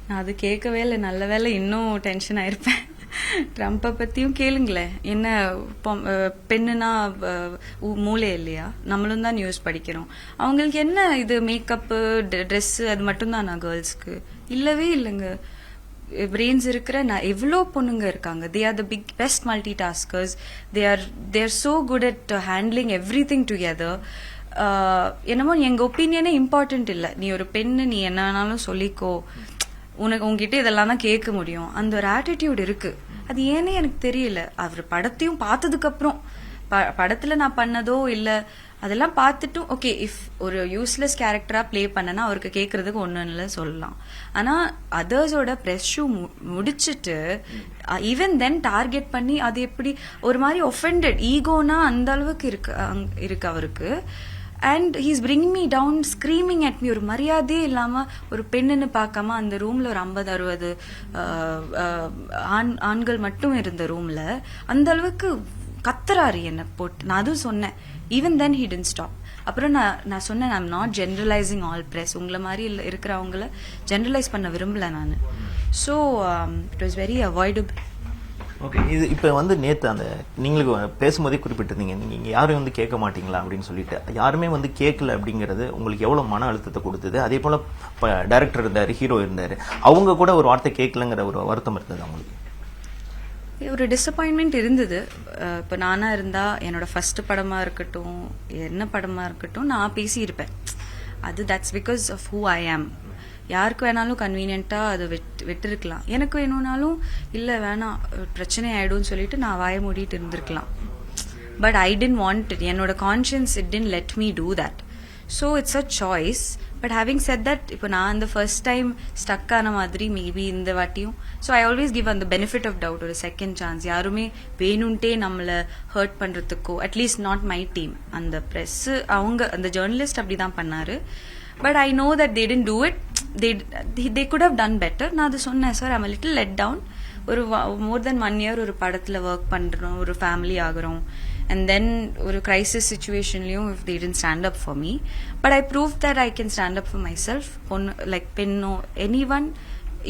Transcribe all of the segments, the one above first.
நான் அது கேட்கவே இல்லை. நல்ல வேலை, இன்னும் டென்ஷன் ஆயிருப்பேன். ட்ரம்ப்பை பற்றியும் கேளுங்களேன். என்ன பெண்ணுனா மூளை இல்லையா? நம்மளும் தான் நியூஸ் படிக்கிறோம். அவங்களுக்கு என்ன இது மேக்கப்பு ட்ரெஸ்ஸு அது மட்டும்தான் நான் கேர்ள்ஸ்க்கு இல்லவே இல்லைங்க. பிரெயின்ஸ் இருக்கிற எவ்வளோ பொண்ணுங்க இருக்காங்க. They are the best multi taskers. They are so good at handling every thing together. என்னமோ எங்கள் ஒப்பீனியனே இம்பார்ட்டன்ட் இல்லை. நீ ஒரு பெண்ணு, நீ என்ன வேணாலும் சொல்லிக்கோ, உங்ககிட்ட இதெல்லாம் தான் கேட்க முடியும், அந்த ஒரு ஆட்டிடியூட் இருக்கு. அது ஏன்னே எனக்கு தெரியல. அவர் படத்தையும் பார்த்ததுக்கு அப்புறம் படத்துல நான் பண்ணதோ இல்ல அதெல்லாம் பார்த்துட்டும் ஓகே, இஃப் ஒரு யூஸ்லெஸ் கேரக்டரா பிளே பண்ணனா அவருக்கு கேட்கறதுக்கு ஒன்றும் இல்லை சொல்லலாம். ஆனா அதர்ஸோட ப்ரெஸ் ஷூ முடிச்சுட்டு ஈவன் தென் டார்கெட் பண்ணி அது எப்படி ஒரு மாதிரி ஒஃபெண்டட் ஈகோனா அந்த அளவுக்கு இருக்கு அவருக்கு. And he's bring me down screaming at me. ஒரு மரியாதையே இல்லாம ஒரு பெண்ணுன்னு பார்க்காம அந்த ரூம்ல ஒரு 50-60 ஆண்கள் மட்டும் இருந்த ரூம்ல அந்த அளவுக்கு கத்துறாரு என்ன போட்டு. நான் அதுவும் சொன்னேன். Even then he didn't stop. அப்புறம் நான் சொன்னேன், I'm not generalising all press. உங்களை மாதிரி இருக்கிறவங்கள ஜென்ரலைஸ் பண்ண விரும்பல நான். So it was very avoidable. Okay, இது இப்போ வந்து நேற்று அந்த நீங்களுக்கு பேசும்போதே குறிப்பிட்டிருந்தீங்க, நீங்கள் யாரும் வந்து கேட்க மாட்டீங்களா அப்படின்னு சொல்லிட்டு. யாருமே வந்து கேட்கல அப்படிங்கிறது உங்களுக்கு எவ்வளோ மன அழுத்தத்தை கொடுத்தது? அதே போல் இப்போ டைரக்டர் இருந்தார், ஹீரோ இருந்தார், அவங்க கூட ஒரு வார்த்தை கேட்கலங்கிற ஒரு வருத்தம் இருந்தது அவங்களுக்கு? ஒரு டிசப்பாயின்மெண்ட் இருந்தது. இப்போ நானா இருந்தா என்னோட ஃபர்ஸ்ட் படமா இருக்கட்டும், என்ன படமா இருக்கட்டும், நான் பேசியிருப்பேன். அது that's because of who I am. யாருக்கு வேணாலும் கன்வீனியன்ட்டா அதை விட்டுருக்கலாம். எனக்கு வேணும்னாலும் இல்லை வேணாம் பிரச்சனை ஆயிடும்னு சொல்லிட்டு நான் வாய மூடிட்டு இருந்திருக்கலாம். But I didn't want it. என்னோட conscience it didn't let me do that. So it's a choice. But having said that, இப்போ நான் அந்த ஃபர்ஸ்ட் டைம் ஸ்டக் ஆன மாதிரி மேபி இந்த வாட்டியும். ஸோ ஐ ஆல்வேஸ் கிவ் அந்த பெனிஃபிட் ஆஃப் டவுட், ஒரு செகண்ட் சான்ஸ். யாருமே வேணும்ட்டே நம்மளை ஹர்ட் பண்ணுறதுக்கோ, அட்லீஸ்ட் நாட் மை டீம். அந்த ப்ரெஸ் அவங்க அந்த ஜேர்னலிஸ்ட் அப்படி தான் பண்ணாரு. But I know that they tend to it. they could have done better. நான் அது சொன்னேன், sir I'm little let down. ஒரு மோர் தென் 1 year ஒரு படத்தில் ஒர்க் பண்ணுறோம், ஒரு ஃபேமிலி ஆகிறோம். And then ஒரு crisis situationலயும் if they didn't stand up for me, but I proved that I can stand up for myself. Like பெண்ணோ anyone,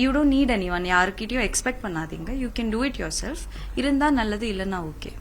you don't need anyone. யாருக்கிட்டையும் expect பண்ணாதீங்க. You can do it yourself. இருந்தா நல்லது, இல்லைன்னா okay.